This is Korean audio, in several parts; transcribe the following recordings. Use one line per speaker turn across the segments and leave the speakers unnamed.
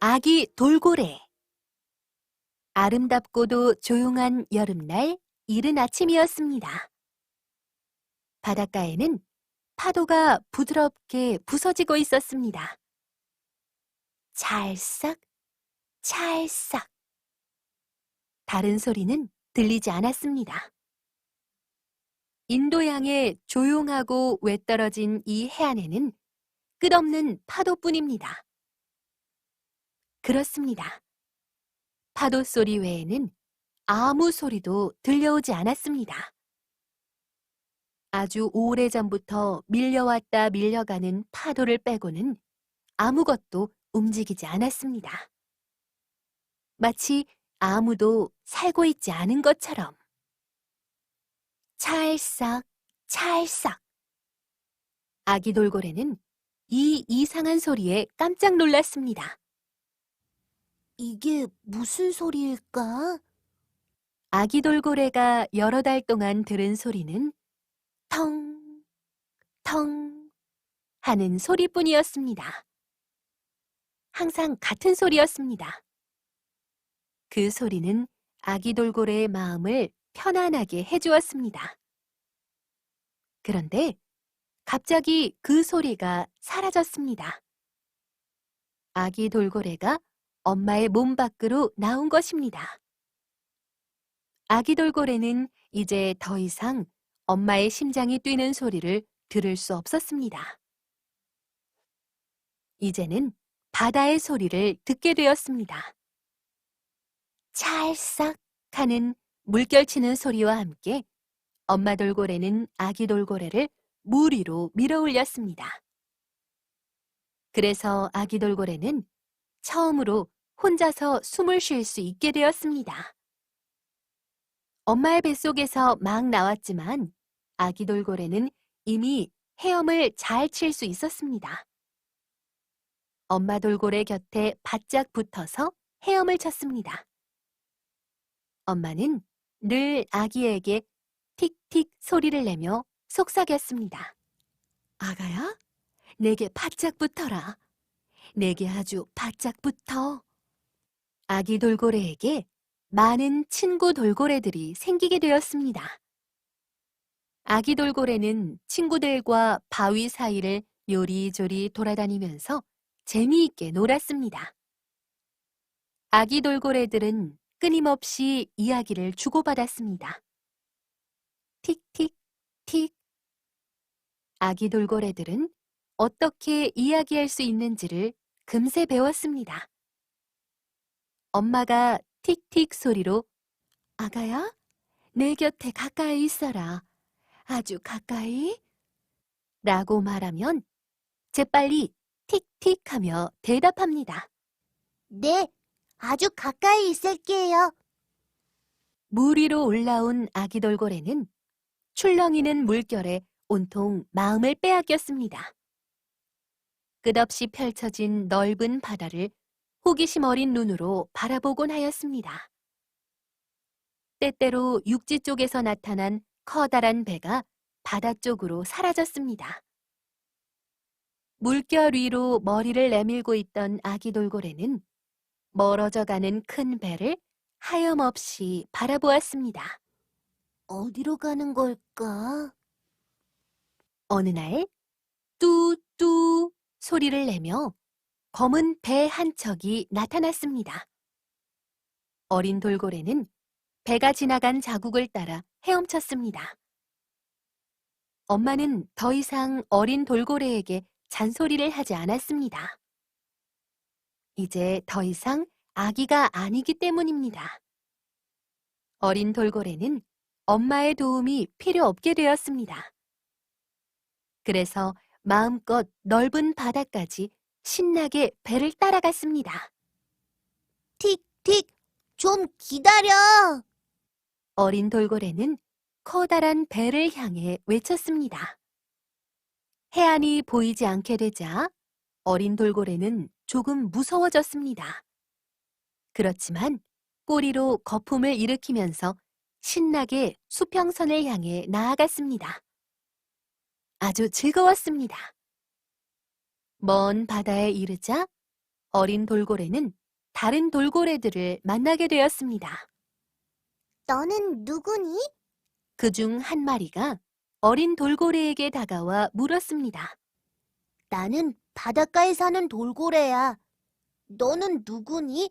아기 돌고래. 아름답고도 조용한 여름날 이른 아침이었습니다. 바닷가에는 파도가 부드럽게 부서지고 있었습니다. 찰싹, 찰싹. 다른 소리는 들리지 않았습니다. 인도양의 조용하고 외떨어진 이 해안에는 끝없는 파도뿐입니다. 그렇습니다. 파도 소리 외에는 아무 소리도 들려오지 않았습니다. 아주 오래전부터 밀려왔다 밀려가는 파도를 빼고는 아무것도 움직이지 않았습니다. 마치 아무도 살고 있지 않은 것처럼. 찰싹, 찰싹. 아기 돌고래는 이 이상한 소리에 깜짝 놀랐습니다. 이게 무슨 소리일까? 아기 돌고래가 여러 달 동안 들은 소리는 텅, 텅 하는 소리뿐이었습니다. 항상 같은 소리였습니다. 그 소리는 아기 돌고래의 마음을 편안하게 해주었습니다. 그런데 갑자기 그 소리가 사라졌습니다. 아기 돌고래가 엄마의 몸 밖으로 나온 것입니다. 아기 돌고래는 이제 더 이상 엄마의 심장이 뛰는 소리를 들을 수 없었습니다. 이제는 바다의 소리를 듣게 되었습니다. 찰싹 하는 물결치는 소리와 함께 엄마 돌고래는 아기 돌고래를 물 위로 밀어 올렸습니다. 그래서 아기 돌고래는 처음으로 혼자서 숨을 쉴 수 있게 되었습니다. 엄마의 뱃속에서 막 나왔지만 아기 돌고래는 이미 헤엄을 잘 칠 수 있었습니다. 엄마 돌고래 곁에 바짝 붙어서 헤엄을 쳤습니다. 엄마는 늘 아기에게 틱틱 소리를 내며 속삭였습니다. 아가야, 내게 바짝 붙어라. 내게 아주 바짝 붙어. 아기 돌고래에게 많은 친구 돌고래들이 생기게 되었습니다. 아기 돌고래는 친구들과 바위 사이를 요리조리 돌아다니면서 재미있게 놀았습니다. 아기 돌고래들은 끊임없이 이야기를 주고받았습니다. 틱틱, 틱. 아기 돌고래들은 어떻게 이야기할 수 있는지를 금세 배웠습니다. 엄마가 틱틱 소리로 아가야, 내 곁에 가까이 있어라. 아주 가까이. 라고 말하면 재빨리 틱틱 하며 대답합니다. 네, 아주 가까이 있을게요. 물 위로 올라온 아기 돌고래는 출렁이는 물결에 온통 마음을 빼앗겼습니다. 끝없이 펼쳐진 넓은 바다를 호기심 어린 눈으로 바라보곤 하였습니다. 때때로 육지 쪽에서 나타난 커다란 배가 바다 쪽으로 사라졌습니다. 물결 위로 머리를 내밀고 있던 아기 돌고래는 멀어져 가는 큰 배를 하염없이 바라보았습니다. 어디로 가는 걸까? 어느 날 뚜뚜 소리를 내며 검은 배 한 척이 나타났습니다. 어린 돌고래는 배가 지나간 자국을 따라 헤엄쳤습니다. 엄마는 더 이상 어린 돌고래에게 잔소리를 하지 않았습니다. 이제 더 이상 아기가 아니기 때문입니다. 어린 돌고래는 엄마의 도움이 필요 없게 되었습니다. 그래서 마음껏 넓은 바다까지 신나게 배를 따라갔습니다. 틱틱, 좀 기다려! 어린 돌고래는 커다란 배를 향해 외쳤습니다. 해안이 보이지 않게 되자 어린 돌고래는 조금 무서워졌습니다. 그렇지만 꼬리로 거품을 일으키면서 신나게 수평선을 향해 나아갔습니다. 아주 즐거웠습니다. 먼 바다에 이르자 어린 돌고래는 다른 돌고래들을 만나게 되었습니다.
너는 누구니?
그중 한 마리가 어린 돌고래에게 다가와 물었습니다.
나는 바닷가에 사는 돌고래야. 너는 누구니?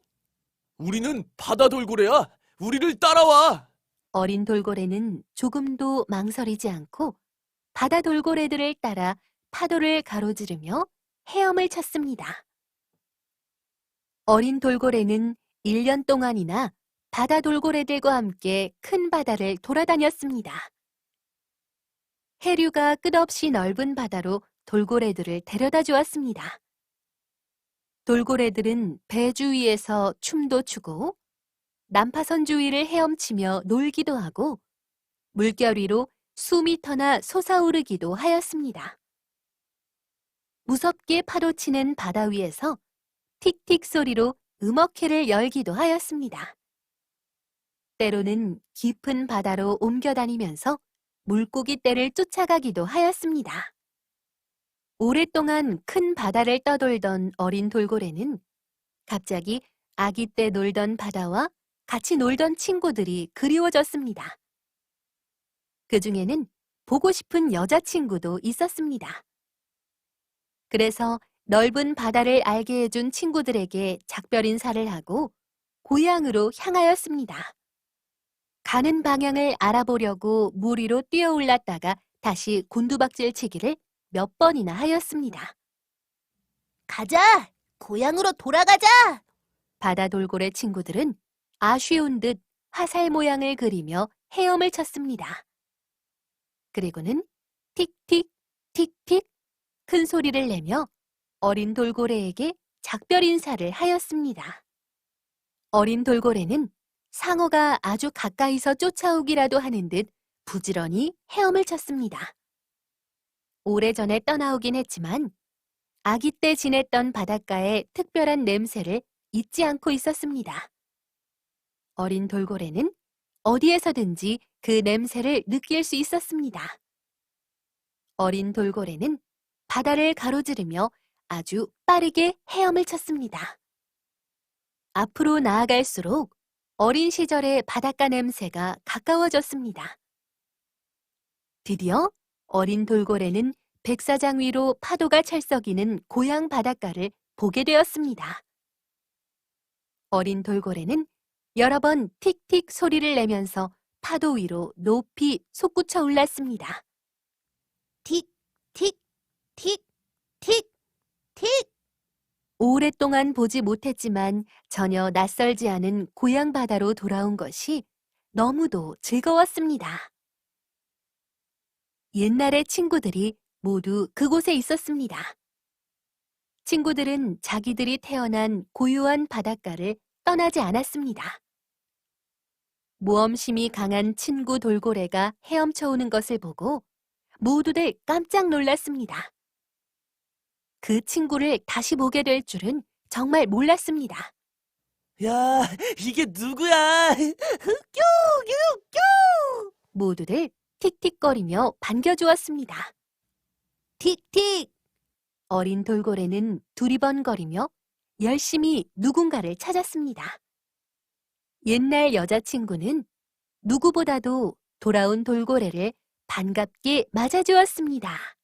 우리는 바다 돌고래야. 우리를 따라와.
어린 돌고래는 조금도 망설이지 않고 바다 돌고래들을 따라 파도를 가로지르며 헤엄을 쳤습니다. 어린 돌고래는 1년 동안이나 바다 돌고래들과 함께 큰 바다를 돌아다녔습니다. 해류가 끝없이 넓은 바다로 돌고래들을 데려다 주었습니다. 돌고래들은 배 주위에서 춤도 추고 난파선 주위를 헤엄치며 놀기도 하고 물결 위로 수미터나 솟아오르기도 하였습니다. 무섭게 파도치는 바다 위에서 틱틱 소리로 음악회를 열기도 하였습니다. 때로는 깊은 바다로 옮겨다니면서 물고기 떼를 쫓아가기도 하였습니다. 오랫동안 큰 바다를 떠돌던 어린 돌고래는 갑자기 아기 때 놀던 바다와 같이 놀던 친구들이 그리워졌습니다. 그 중에는 보고 싶은 여자친구도 있었습니다. 그래서 넓은 바다를 알게 해준 친구들에게 작별 인사를 하고 고향으로 향하였습니다. 가는 방향을 알아보려고 물 위로 뛰어 올랐다가 다시 곤두박질 치기를 몇 번이나 하였습니다.
가자! 고향으로 돌아가자!
바다 돌고래 친구들은 아쉬운 듯 화살 모양을 그리며 헤엄을 쳤습니다. 그리고는 틱틱, 틱틱 큰 소리를 내며 어린 돌고래에게 작별 인사를 하였습니다. 어린 돌고래는 상어가 아주 가까이서 쫓아오기라도 하는 듯 부지런히 헤엄을 쳤습니다. 오래전에 떠나오긴 했지만 아기 때 지냈던 바닷가의 특별한 냄새를 잊지 않고 있었습니다. 어린 돌고래는 어디에서든지 그 냄새를 느낄 수 있었습니다. 어린 돌고래는 바다를 가로지르며 아주 빠르게 헤엄을 쳤습니다. 앞으로 나아갈수록 어린 시절의 바닷가 냄새가 가까워졌습니다. 드디어 어린 돌고래는 백사장 위로 파도가 철썩이는 고향 바닷가를 보게 되었습니다. 어린 돌고래는 여러 번 틱틱 소리를 내면서 파도 위로 높이 솟구쳐 올랐습니다.
틱, 틱, 틱, 틱, 틱!
오랫동안 보지 못했지만 전혀 낯설지 않은 고향 바다로 돌아온 것이 너무도 즐거웠습니다. 옛날의 친구들이 모두 그곳에 있었습니다. 친구들은 자기들이 태어난 고요한 바닷가를 떠나지 않았습니다. 모험심이 강한 친구 돌고래가 헤엄쳐 오는 것을 보고 모두들 깜짝 놀랐습니다. 그 친구를 다시 보게 될 줄은 정말 몰랐습니다.
야, 이게 누구야?
모두들 틱틱거리며 반겨주었습니다.
틱틱!
어린 돌고래는 두리번거리며 열심히 누군가를 찾았습니다. 옛날 여자친구는 누구보다도 돌아온 돌고래를 반갑게 맞아주었습니다.